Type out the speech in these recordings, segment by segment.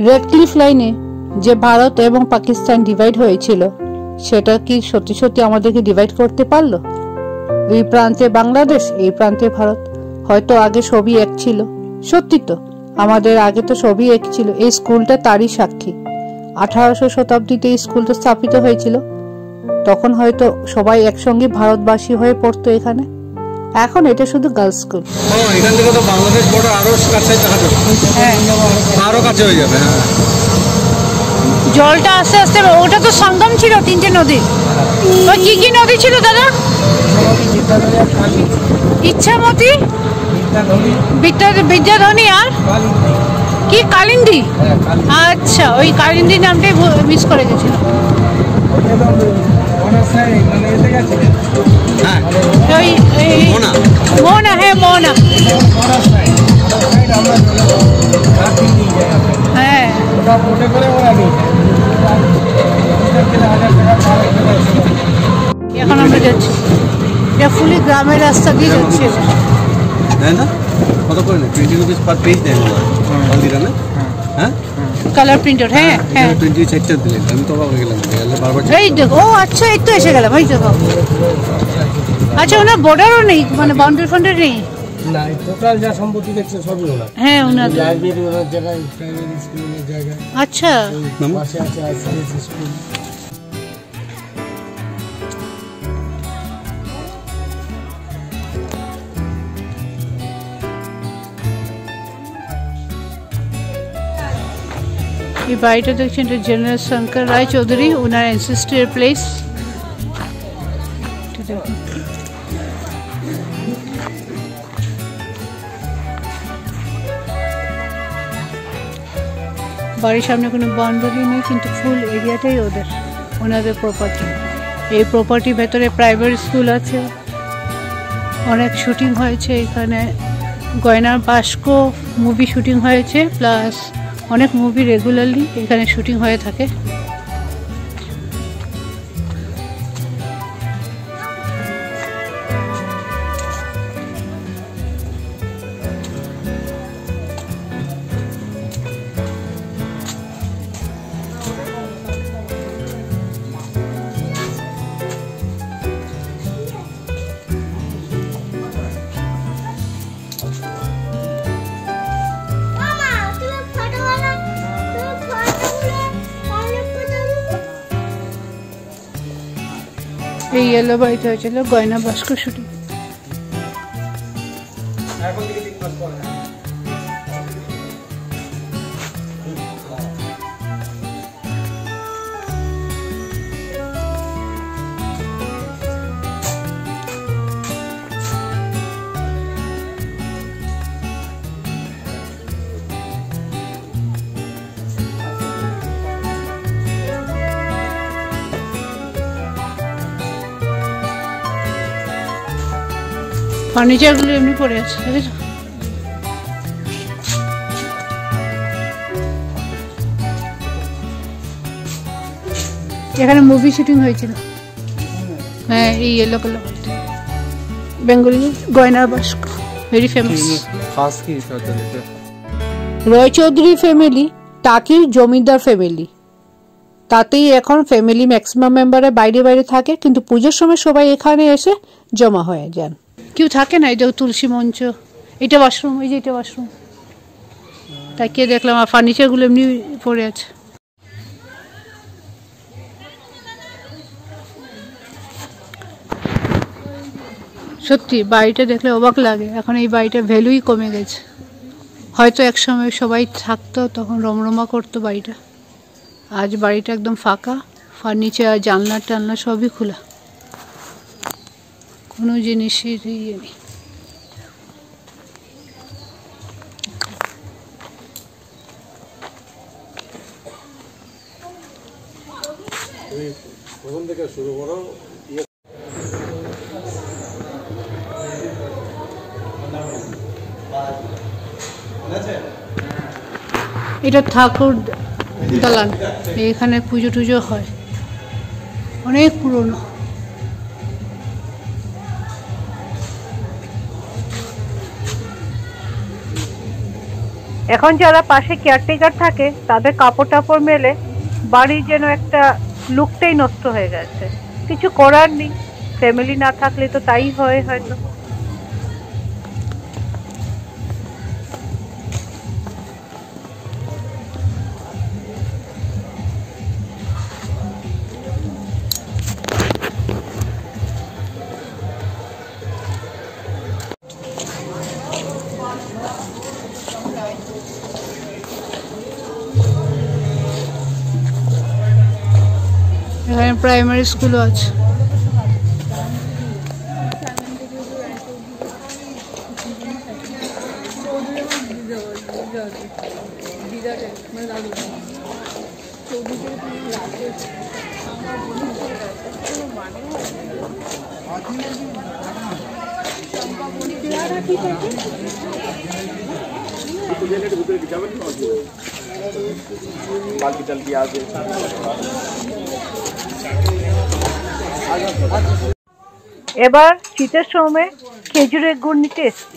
Red cliff লাইনে যে ভারত এবং পাকিস্তান ডিভাইড হয়েছিল, সেটা কি সত্যি সত্যি আমাদেরকে ডিভাইড করতে পারলো? এই প্রান্তে বাংলাদেশ, এই প্রান্তে ভারত। হয়তো আগে সবই এক ছিল। সত্যি তো, আমাদের আগে তো সবই এক ছিল। এই স্কুলটা তারই সাক্ষী। 1800 শতাব্দীতে এই স্কুলটা স্থাপিত হয়েছিল। তখন হয়তো সবাই একসঙ্গে ভারতবাসী হয়ে পড়তো এখানে। এখন এটা শুধু গার্লস স্কুল। এখান থেকে তো বাংলাদেশ বর্ডার আরো কাছে আরো কাছে হয়ে যাবে। জলটা আস্তে আস্তে, ওটা তো সঙ্গম ছিল তিনটে নদী। কি কি নদী ছিল দাদা? ইচ্ছামতি, বিদ্যাধনী আর কি কালিন্দী। আচ্ছা, ওই কালিন্দী নামটাই মিস করে গেছিল। মোহনা, হ্যাঁ মোহনা, হ্যাঁ। এখন আমরা যাচ্ছি, এটা ফুলি গ্রামের রাস্তা দিয়ে যাচ্ছি। কত করে নেয়? 20 রুপিস পার পেজ দেয় না? হ্যাঁ, কালার প্রিন্টার। হ্যাঁ হ্যাঁ, 24টা দিলেন। আমি তো অবাক হয়ে গেলাম। এই দেখো, ও আচ্ছা, এই তো এসে গেলাম। এই দেখো, আচ্ছা, ওনার বর্ডারও নেই, মানে বাউন্ডারি ফাউন্ডারি নেই না। টোটাল যা সম্পত্তি দেখছেন সবই ওনার। হ্যাঁ, ওনার লাইব্রেরি ওনার জায়গায়, প্রাইমারি স্কুলের জায়গায়। আচ্ছা, পাশে আছে আইসিএস স্কুল। এই বাড়িটা দেখছেন, এটা জেনারেল শঙ্কর রায় চৌধুরী, ওনার অ্যানসেস্টর প্লেস। বাড়ির সামনে কোনো বাউন্ডারি নেই, কিন্তু ফুল এরিয়াটাই ওনাদের প্রপার্টি। এই প্রপার্টির ভেতরে প্রাইভেট স্কুল আছে, অনেক শুটিং হয়েছে এখানে। গয়নার বাস্ক মুভি শুটিং হয়েছে, প্লাস অনেক মুভি রেগুলারলি এখানে শুটিং হয়ে থাকে। এই ইয়েলো বাড়িতে হয়েছিল গয়না বাস্ক শুটিং। ফার্নিচারগুলো এমনি পড়ে আছে, দেখেছো? এখানে মুভি শুটিং হয়েছিল। হ্যাঁ, এই ইয়েলো কালার বেঙ্গলি গয়নার বাস্ক, ভেরি ফেমাস। রয় চৌধুরী ফ্যামিলি টাকির জমিদার ফ্যামিলি। তাতেই এখন ফ্যামিলি ম্যাক্সিমাম মেম্বারে বাইরে বাইরে থাকে, কিন্তু পুজোর সময় সবাই এখানে এসে জমা হয়ে যান। কেউ থাকে না। এটা তুলসী মঞ্চ, এটা ওয়াশরুম, এই যে এটা ওয়াশরুম। তাকিয়ে দেখলাম, আর ফার্নিচারগুলো এমনি পড়ে আছে। সত্যি বাড়িটা দেখলে অবাক লাগে। এখন এই বাড়িটার ভ্যালুই কমে গেছে। হয়তো একসময় সবাই থাকতো, তখন রমরমা করতো বাড়িটা। আজ বাড়িটা একদম ফাঁকা, ফার্নিচার, জানলা টানলা সবই খোলা, কোনো জিনিসের ইয়ে নেই। প্রথম থেকে শুরু করো। এটা ঠাকুর দালান, এখানে পুজো টুজো হয়, অনেক পুরনো। এখন যারা পাশে কেয়ারটেকার থাকে তাদের কাপড় টাপড় মেলে বাড়ির যেন একটা লুকটাই নষ্ট হয়ে গেছে। কিছু করার নেই, ফ্যামিলি না থাকলে তো তাই হয় হয়তো। এখানে প্রাইমারি স্কুলও আছে। এবার শীতের সময় খেজুরের গুড় নিতে এসছি।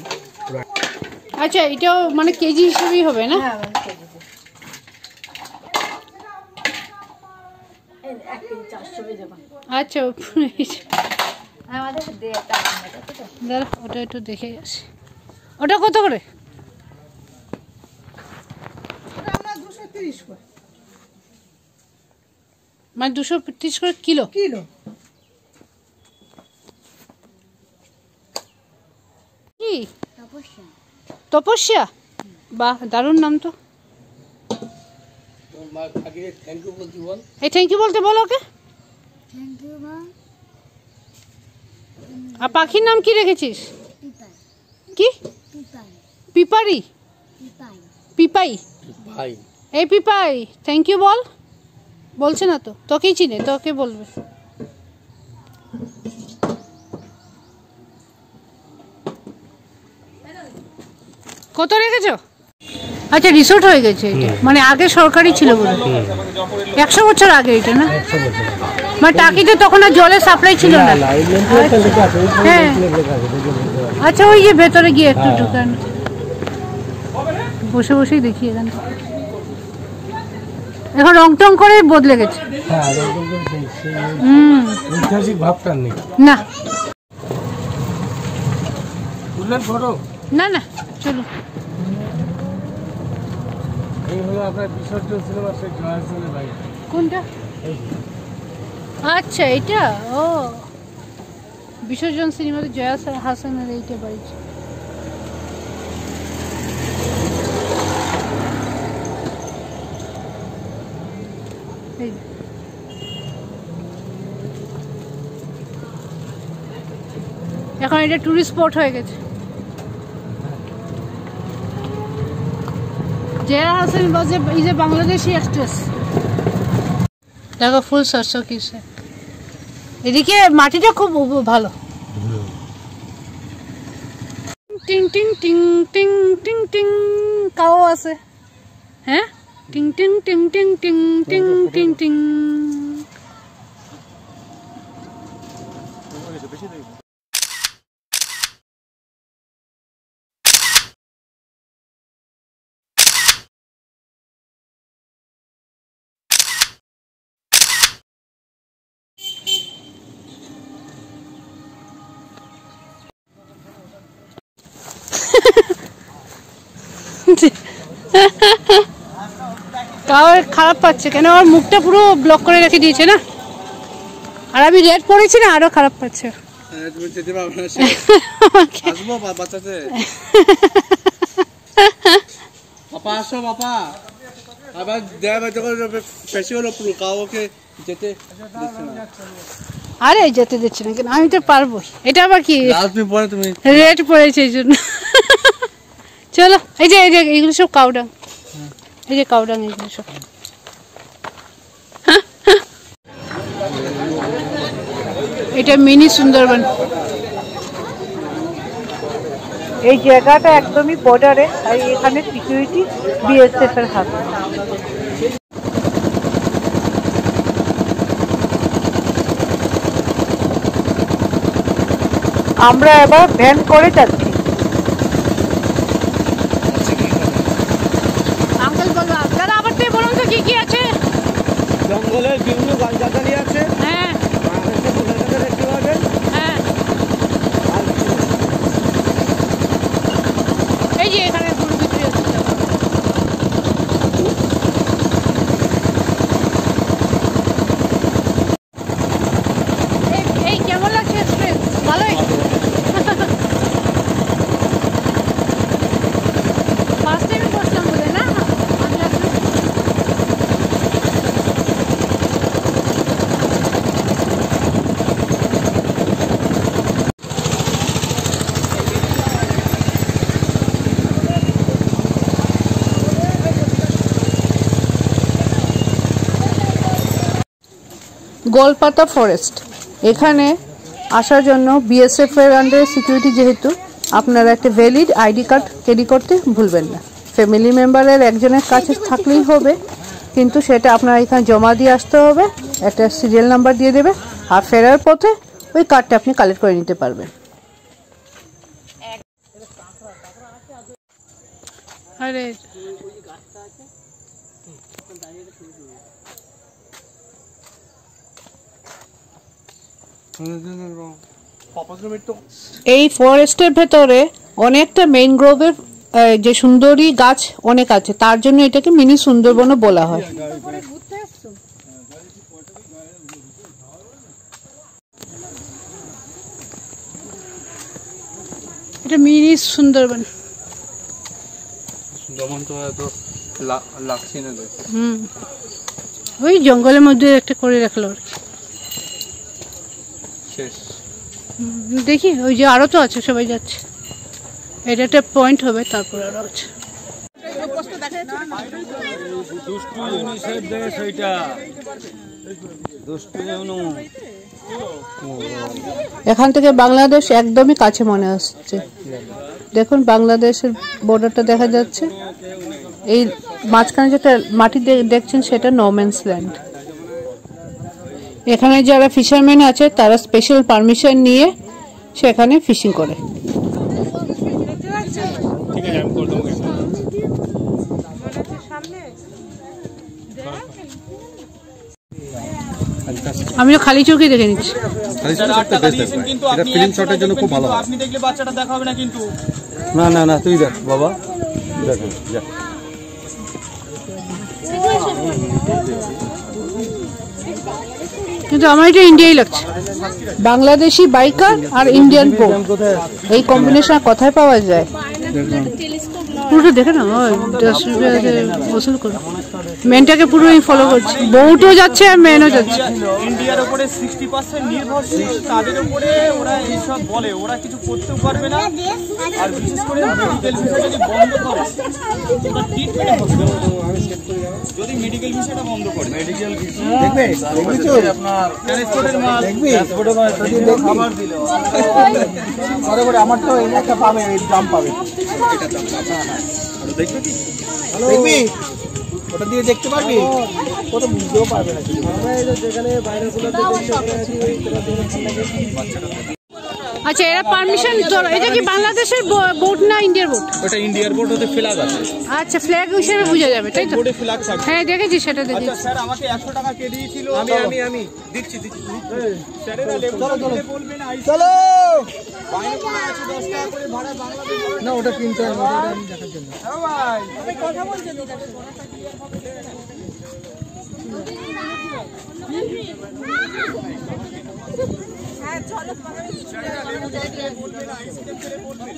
আচ্ছা, এটাও মানে কেজি হিসেবেই হবে না? আচ্ছা, ওটা একটু দেখে আসি। ওটা কত করে? মানে 230 করে কিলো? কিলো কি? তপস্যা? বাহ, দারুণ নাম তো। এই থ্যাংক ইউ বলতে বলো ওকে। আর পাখির নাম কি রেখেছিস? কি? পিপারি? পিপাই? এই পিপাই থ্যাংক ইউ বল। বলছে না তো, তোকেই চিনে, তোকে বলবে। কত রেখেছো? আচ্ছা, রিসোর্ট হয়ে গেছে এটা, মানে আগে সরকারি ছিল বলে। 100 বছর আগে এটা না? মানে টাকিতে তখন আর জলের সাপ্লাই ছিল না। হ্যাঁ, আচ্ছা, ওই যে ভেতরে গিয়ে একটু ঢুকান, বসে বসেই দেখি এখানে। এখন রং টং করে বদলে গেছে। ঐতিহাসিক ভাবটা নেই না। না না, চলো। এই হলো আপনার বিসর্জন সিনেমা, সেই জয়াসনের বাড়ি। কোনটা? আচ্ছা, এটা ও বিসর্জন সিনেমাতে জয়া হাসানের এইটা বাড়ি। এখন এটা টুরিস্ট স্পট হয়ে গেছে। জয়া হাসান বাজে ইজ এ বাংলাদেশি অ্যাক্ট্রেস। দেখো ফুল সরষে কিসে। এদিকে মাটিটা খুব ভালো। টিং টিং টিং টিং টিং টিং কাও আছে। হ্যাঁ, টিং টিং টিং টিং টিং টিং টিং টিং। তাও খারাপ পাচ্ছে কেন? আমার মুখটা পুরো ব্লক করে রেখে দিয়েছে না, আর আমি রেড পড়েছি না, আরো খারাপ পাচ্ছে। আরে যেতে দিচ্ছে না কেন? আমি তো পারবো। এটা আবার কি রেড পড়েছে এই জন্য। চলো, এই যে এইগুলো সব কাউডাং, এই যে কাউডাং, এইগুলো সব। এটা মিনি সুন্দরবন। এই জায়গাটা একদমই বর্ডারে, আর এখানে সিকিউরিটি বিএসএফ এর হাতে। আমরা এবার ভ্যান করে যাচ্ছি। গোলপাতা ফরেস্ট। এখানে আসার জন্য বিএসএফ এর আন্ডারে সিকিউরিটি, যেহেতু আপনারা একটা ভ্যালিড আইডি কার্ড ক্যারি করতে ভুলবেন না। ফ্যামিলি মেম্বারের একজনের কাছে থাকলেই হবে, কিন্তু সেটা আপনারা এখানে জমা দিয়ে আসতে হবে, একটা সিরিয়াল নাম্বার দিয়ে দেবে, আর ফেরার পথে ওই কার্ডটা আপনি কালেক্ট করে নিতে পারবেন। আরে এই ফরেস্টের ভেতরে অনেকটা ম্যানগ্রোভের যে সুন্দরী গাছ অনেক আছে, তার জন্য এটাকে মিনি সুন্দরবনও বলা হয়। এটা মিনি সুন্দরবন। ওই জঙ্গলের মধ্যে একটা করে রাখলো আর কি। দেখি ওই যে আরো তো আছে, সবাই যাচ্ছে, এটা একটা পয়েন্ট হবে, তারপর আরো আছে। এখান থেকে বাংলাদেশ একদমই কাছে মনে হচ্ছে। দেখুন বাংলাদেশের বর্ডারটা দেখা যাচ্ছে, এই মাঝখানে যেটা মাটি দেখছেন সেটা নো ম্যানস ল্যান্ড। এখানে যারা ফিশারম্যান আছে তারা স্পেশাল পারমিশন নিয়ে সেখানে ফিশিং করে। আমিও খালি চোখে দেখে নিচ্ছি। আপনি দেখলে বাচ্চাটা দেখা হবে না কিন্তু। না না না, তুই দেখ বাবা, দেখ। কিন্তু আমার এটা ইন্ডিয়াই লাগছে। বাংলাদেশি বাইকার আর ইন্ডিয়ান বোট, এই কম্বিনেশন কোথায় পাওয়া যায়? পুরোটা দেখে না, 10 টাকা ওসুল করে মেনটাকে পুরোই ফলো করছে। বোটও যাচ্ছে আর মেনও যাচ্ছে। ইন্ডিয়ার উপরে 60% নির্ভরশীল, তাদের উপরে ওরা এইসব বলে, ওরা কিছু করতেও পারবে না। আর বিশেষ করে মেডিকেল ভিসা যদি বন্ধ করে, ওরা ট্রিটমেন্টে বসবে। যদি মেডিকেল ভিসাটা বন্ধ করে, মেডিকেল ভিসা দেখবে আপনার ট্রান্সপোর্টের মাল, ট্রান্সপোর্টের মাল খাবার দিল পরে পরে আমার তো এই একটা পাবে, এই দাম পাবে, এটা দাম আর দেখবে কি দেখবি, ওটা দিয়ে দেখতে পারবি, কত বুঝতেও পারবে না। আমরা এই যেখানে বাইরেগুলোতে দেখতে আচ্ছা, এরা পারমিশন, এটা কি বাংলাদেশের বোট না ইন্ডিয়ার বোট? ওটা ইন্ডিয়ার বোট, ওতে ফ্ল্যাগ আছে। আচ্ছা, ফ্ল্যাগ হিসেবে বোঝা যাবে, তাই তো? বোটে ফ্ল্যাগ থাকে। হ্যাঁ দেখেছি, সেটা দেখেছি। আচ্ছা স্যার, আমাকে 100 টাকা কে দিয়েছিল? আমি দিচ্ছি। স্যারেরা লেবু বলবেন চলো। বাইরে কোন আছে 10 টাকা করে ভাড়া বাংলাদেশ না, ওটা কিনতে হবে, ওটা আমি দেখার জন্য। হ্যাঁ ভাই, আমি কথা বলছেন, এটা কোনটা ক্লিয়ার হবে। হ্যাঁ চলো, স্যারেরা লেবু বলবেন, আইসিতে ফেরে বলবেন,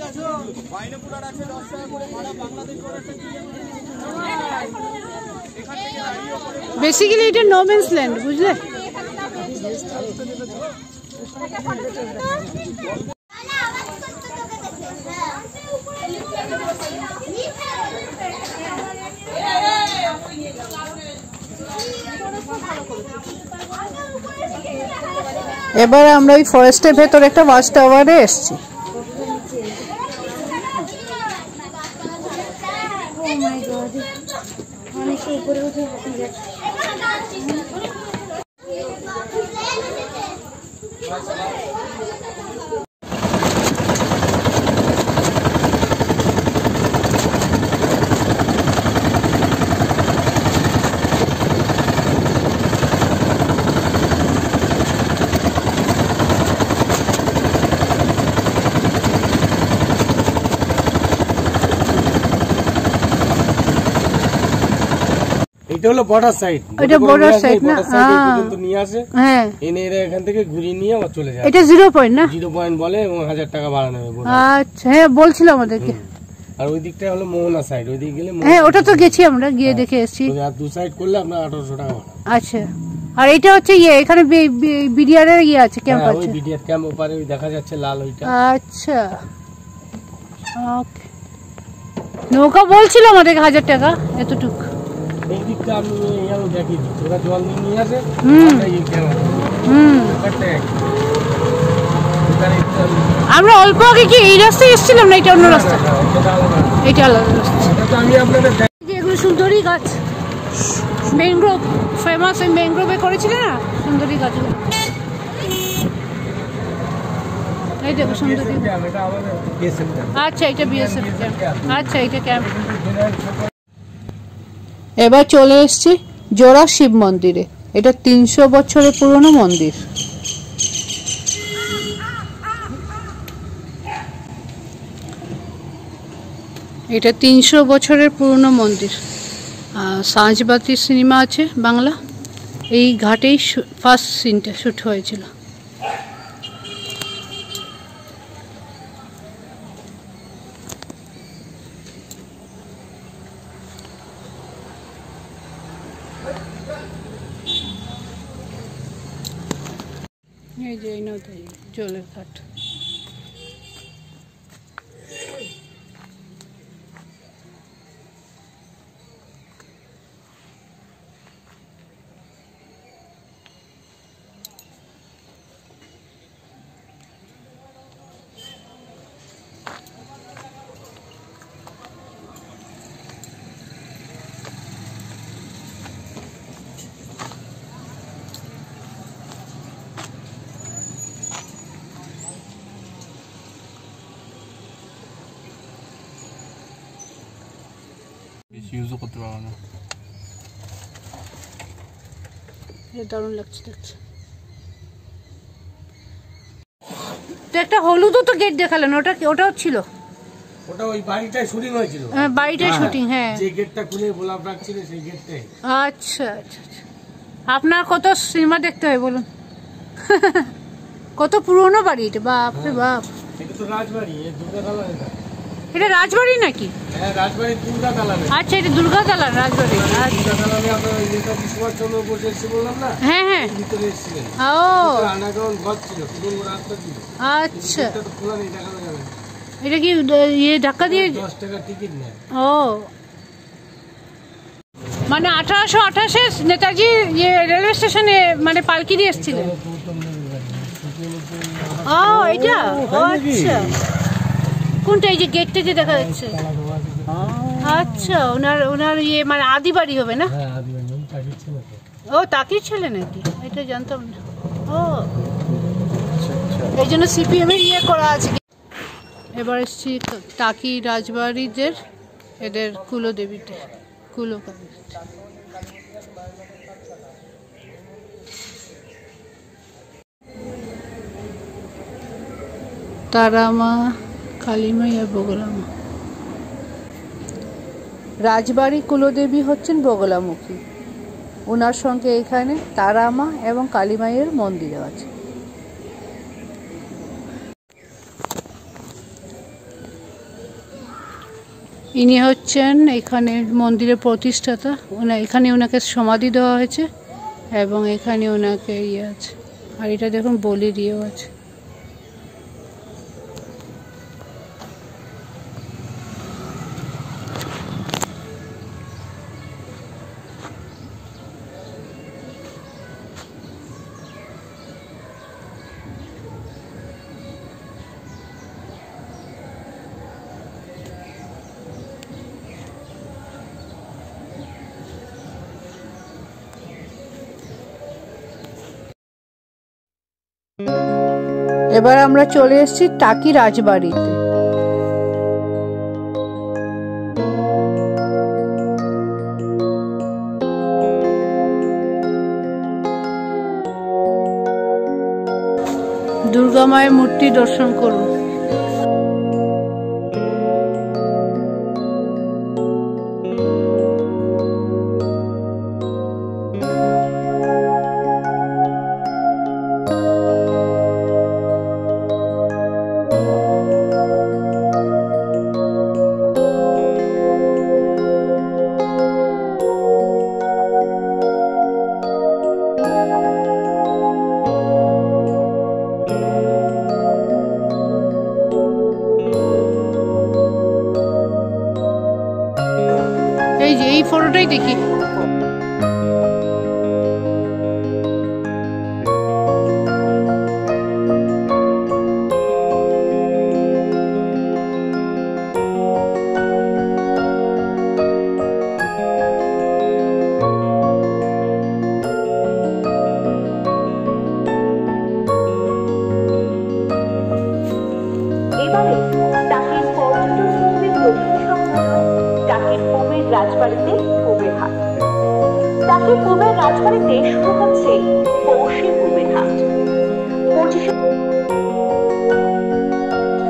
বাইরে পুরার আছে 10 টাকা করে ভাড়া বাংলাদেশ করাটা কি? বেসিক্যালি এটা নো ম্যানস ল্যান্ড, বুঝলে? এবার আমরা এই ফরেস্টের ভেতর একটা ওয়াচ টাওয়ারে এসেছি। এটা হলো বর্ডার সাইড, এটা বর্ডার সাইড না? পর্যন্ত নিয়ে আসে, হ্যাঁ, এনে এরা এখান থেকে ঘুরিয়ে নিয়ে আবার চলে যায়। এটা 0 পয়েন্ট না? 0 পয়েন্ট বলে এবং 1000 টাকা ভাড়া নেবে। আচ্ছা, হ্যাঁ বলছিল আমাদেরকে। আর ওই দিকটা হলো মোহনা সাইড, ওই দিকে গেলে হ্যাঁ ওটা তো গেছি আমরা, গিয়ে দেখে এসেছি। আর দু সাইড করলে আপনার 1800 টাকা ভাড়া। আচ্ছা, আর এটা হচ্ছে এখানে বিডিআর এর আছে, ক্যাম্প আছে। ওই বিডিআর ক্যাম্প ওপারে ওই দেখা যাচ্ছে লাল, ওইটা। আচ্ছা, ওকে। নৌকা বলছিল আমাদেরকে 1000 টাকা, এতটুকু। এই দিকটা আমি আমি দেখি ওরা জল নিয়ে আসে আমরা অল্প আগে কি এই রাস্তায় এসেছিলাম না এটা অন্য রাস্তা এটা আলাদা রাস্তা আমি আপনাদের এগুলো সুন্দরী গাছ ম্যানগ্রোভ ফেমাস ওই ম্যানগ্রোভে করেছিলেন না সুন্দরী গাছগুলো এই দেখো সুন্দরী আচ্ছা এটা বিএসএফ ক্যাম্প আচ্ছা এটা ক্যাম্প এবার চলে এসেছি জোড়া শিব মন্দিরে এটা 300 বছরের পুরনো মন্দির এটা 300 বছরের পুরনো মন্দির সাঁঝবাতি সিনেমা আছে বাংলা এই ঘাটেই ফার্স্ট সিনটা শুট হয়েছিল এই যে নদী জলের ঘাট ইউজও করতে পারবো না দারুণ লাগছে দেখছে তো একটা হলুদও তো গেট দেখালেন ওটাও ছিল ওটা ওই বাড়িটায় শুটিং হয়েছিল হ্যাঁ বাড়িটায় শুটিং হ্যাঁ যে গেটটা খুলে গোলাপ রাখছিল সেই গেটটাই আচ্ছা আচ্ছা আপনার কত সিনেমা দেখতে হয় বলুন কত পুরনো বাড়ি এটা বাপ রে বাপ এটা তো রাজবাড়ি দুর্গা দালান এটা রাজবাড়ি নাকি হ্যাঁ রাজবাড়ি দুর্গা দালান আচ্ছা এটা দুর্গা দালান রাজবাড়ি দুর্গা দালানে আমরা নেতাজি সুভাষচন্দ্র বোস এসে বললাম না হ্যাঁ হ্যাঁ ভিতরে এসেছিলেন ও আন্ডারগ্রাউন্ড ঘর ছিল পুরো রাস্তা ছিল আচ্ছা এটা তো খোলা নেই দেখানো যাবে এটা কি ইয়ে ধাক্কা দিয়ে 10 টাকা টিকিট নেয় ও মানে 1828-এ নেতাজি রেলওয়ে স্টেশনে মানে পালকি দিয়ে এসেছিলেন ও এটা আচ্ছা কোনটা এই যে গেটটা যে দেখা যাচ্ছে আচ্ছা ওনার ইয়ে মানে আদি বাড়ি হবে না ও তাকির ছেলে নাকি এটা জানতাম না ও এই জন্য সিপিএম এর ইয়ে করা আছে এবার এসছি টাকি রাজবাড়িদের এদের কুলদেবীতে কুলকালী তারামা কালীমা আর বগলামা রাজবাড়ি কুলদেবী হচ্ছেন বগলামুখী ওনার সঙ্গে এখানে তারামা এবং কালীমায়ের মন্দির আছে ইনি হচ্ছেন এখানে মন্দিরের প্রতিষ্ঠাতা এখানে ওনাকে সমাধি দেওয়া হয়েছে এবং এখানে ওনাকে ইয়ে আছে আর এটা দেখুন বলির ইয়েও আছে এবার আমরা চলে এসেছি টাকি রাজবাড়িতে দুর্গা মায়ের মূর্তি দর্শন করুন এই যে এই ফটোটাই দেখি উপলক্ষে কুবের রাজবাড়িতে শুরু হচ্ছে পৌষে কুবের হাট।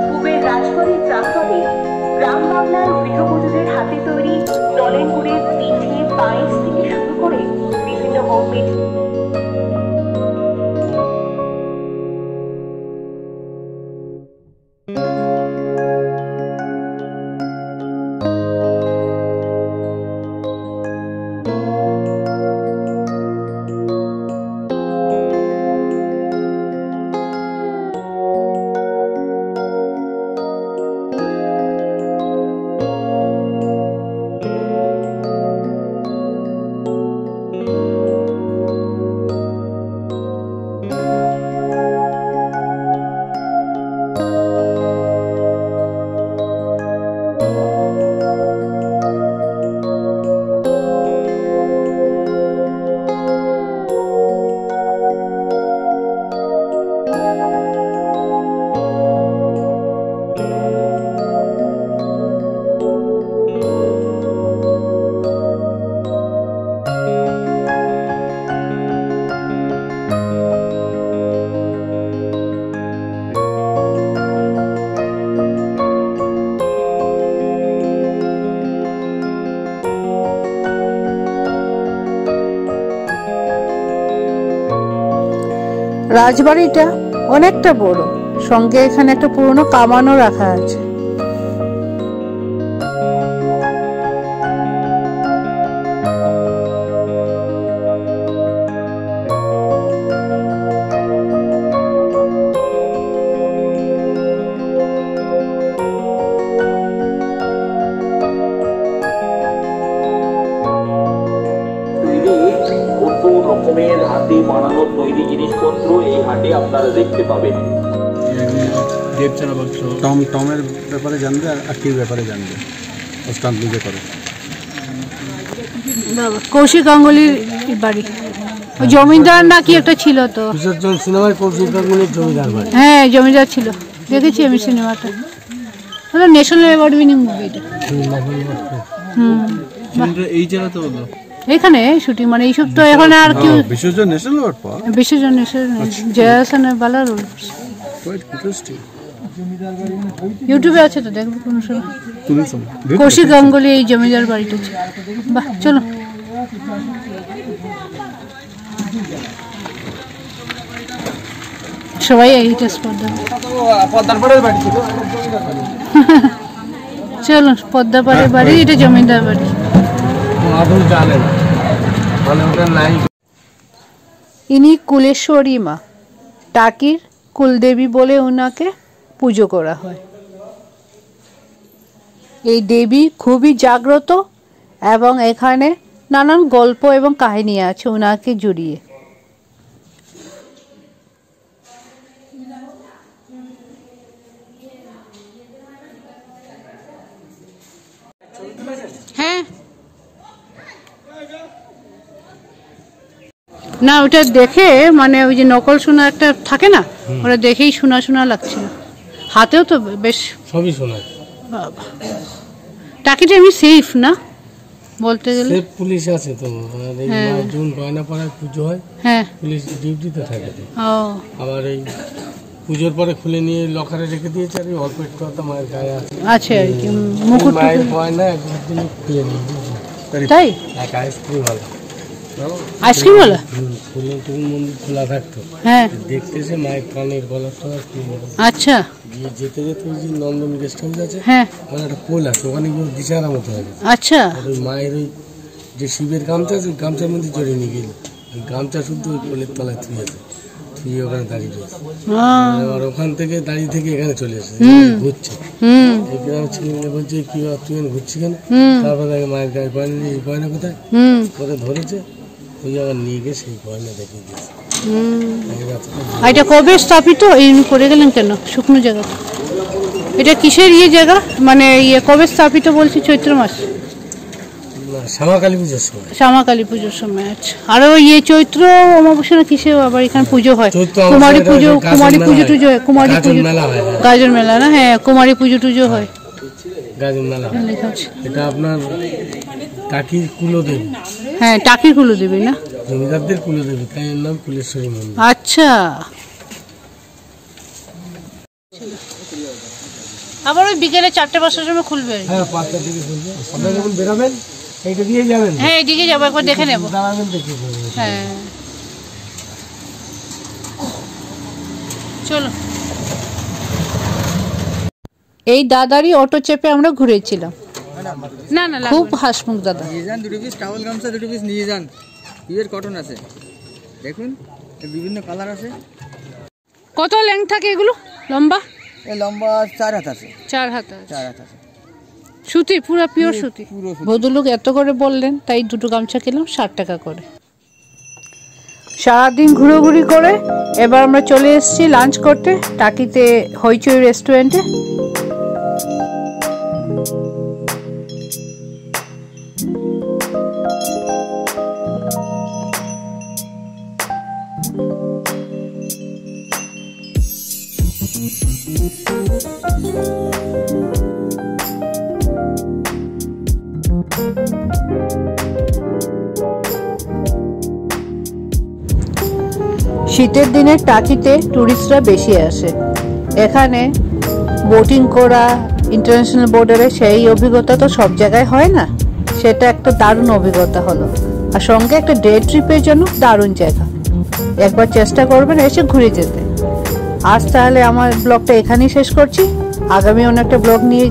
কুবের রাজবাড়ির প্রাঙ্গণে গ্রাম বাংলার গৃহবধূদের হাতে তৈরি নলেন গুড়ের পিঠে, পায়েস থেকে শুরু করে বিভিন্ন হোমমেড রাজবাড়িটা অনেকটা বড়, সঙ্গে এখানে একটা পুরনো কামানও রাখা আছে। রকমের হাতে বানানো তৈরি জিনিসপত্র এই হাটে আপনারা দেখতে পাবেন। টমের ব্যাপারে জানবে আর কি ব্যাপারে জানবে, ওস্তাদ নিজে করে। কৌশিক গাঙ্গুলির বাড়ি, জমিদার নাকি একটা ছিল তো সিনেমায়, কৌশিক গাঙ্গুলির জমিদার বাড়ি। হ্যাঁ জমিদার ছিল, দেখেছি আমি সিনেমাটা, ন্যাশনাল অ্যাওয়ার্ড উইনিং মুভি এটা। এই জায়গাতে হলো এখানে শুটিং, মানে এইসব তো এখন আর কি বিশ্বজন ন্যাশনাল অ্যাওয়ার্ড পাওয়া, বিশ্বজন ন্যাশনাল জয়াসানে ভালো রোল করছে। ইউটিউবে আছে তো, দেখবো কোনো সময়। কৌশিক গাঙ্গুলি এই জমিদার বাড়িটা ছিল। বাহ, চলো সবাই এইটা পদ্মার বাড়ি, চলো পদ্মাপাড়ের বাড়ি, এটা জমিদার বাড়ি। ইনি কুলেশ্বরী মা, টাকির কুলদেবী বলে ওনাকে পুজো করা হয়। এই দেবী খুবই জাগ্রত এবং এখানে নানান গল্প এবং কাহিনী আছে ওনাকে জড়িয়ে। হ্যাঁ না, ওটা দেখে মানে ওই যে নকল সোনা একটা থাকে না, ওটা দেখেই শোনা শোনা লাগছিল। হাতেও তো বেশ সবই শোনা। টাকিটা এমনি সেফ না বলতে গেলে? পুলিশ আছে তো, জুন গয়না পড়ায় পুজো হয়, হ্যাঁ পুলিশ ডিউটিতে থাকে। আবার এই পুজোর পরে খুলে নিয়ে লকারে রেখে দিয়েছে, আর অল্প একটু মায়ের গায়ে আছে আর কি মুকুট, মায়ের গয়না একদিন খুলে নিয়ে তাই। আইসক্রিম ওলা মন্দির খোলা থাকতো, হ্যাঁ দেখতে এসে মায়ের কানের গলাটা। আচ্ছা, গিয়ে যেতে যেতে ওই যে নন্দন গেস্ট হাউস আছে, হ্যাঁ ওখানে একটা পোল আছে, ওখানে গিয়ে দিশারা মতো হবে। আচ্ছা, ওই মায়ের ওই যে শিবের গামছা আছে, গামছার মধ্যে জড়িয়ে নিয়ে গেল, ওই গামছা শুদ্ধ ওই পোলের তলায় থুয়ে আছে, থুয়ে ওখানে দাঁড়িয়ে রয়েছে। আর ওখান থেকে দাঁড়িয়ে থেকে এখানে চলে এসেছে, ঘুরছে। এই গ্রামের ছেলেমেয়ে বলছে কি তুই ঘুরছি কেন? তারপর তাকে মায়ের গায়ে গয়না নিয়ে, গয়না কোথায় করে ধরেছে, ওই আবার নিয়ে গিয়ে সেই গয়না দেখিয়ে দিয়েছে। এটা কবে স্থাপিত এই করে গেলেন কেন শুকনো জায়গা? এটা কিসের জায়গা, মানে কবে স্থাপিত বলছি? চৈত্র মাস, শ্যামাকালী পুজোর সময়। শ্যামাকালী পুজোর সময়। আচ্ছা, আর ওই চৈত্র অমাবস্যা না কিসে আবার এখানে পুজো হয়? কুমারী পুজো, কুমারী পুজো টুজো, কুমারী পুজো, গাজন মেলা না? হ্যাঁ, কুমারী পুজো টুজো হয়, গাজন মেলা। এটা আপনার টাকির কুলদেবী, হ্যাঁ, টাকি কুলদেবী না? জমিদারদের কুলদেবী, তাই এর নাম কুলেশ্বরী মন্দির। আচ্ছা, আবার ওই বিকেলে 4-5টার সময় খুলবে। হ্যাঁ, 5টার দিকে খুলবে। আপনারা যখন বেরাবেন এইটা দিয়ে যাবেন? হ্যাঁ, এইদিকে যাবো, একবার দেখে নেবো। দাঁড়াবেন দেখে। হ্যাঁ, চলো। এই দাদারই অটো চেপে আমরা ঘুরেছিলাম। না না, খুব হাসমুখ দাদা। নিয়ে যান 2 পিস টাওয়াল গামছা, 2 পিস নিয়ে যান। পিওর কটন আছে, দেখুন বিভিন্ন কালার আছে। কত লেন্থ থাকে এগুলো? লম্বা? এই লম্বা 4 হাত আছে। 4 হাত আছে। 4 হাত আছে। সুতি, পুরো পিওর সুতি। পুরো সুতি। ভদ্রলোক এত করে বললেন, তাই 2টো গামছা কিনলাম 60 টাকা করে। সারাদিন ঘুরোঘুরি করে এবার আমরা চলে এসেছি লাঞ্চ করতে টাকিতে হইচই রেস্টুরেন্টে। শীতের দিনে টাকিতে টুরিস্টরা বেশি আসে। এখানে বোটিং করা, ইন্টারন্যাশনাল বর্ডারে সেই অভিজ্ঞতা তো সব জায়গায় হয় না, সেটা একটা দারুণ অভিজ্ঞতা হলো। আর সঙ্গে একটা ডে ট্রিপের জন্য দারুণ জায়গা, একবার চেষ্টা করবেন এসে ঘুরে যেতে। আজ তাহলে আমার ব্লগটা এখানেই শেষ করছি, আগামী অন্য একটা ব্লগ নিয়ে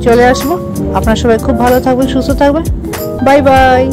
চলে আসবো। আপনারা সবাই খুব ভালো থাকবেন, সুস্থ থাকবেন। Bye bye.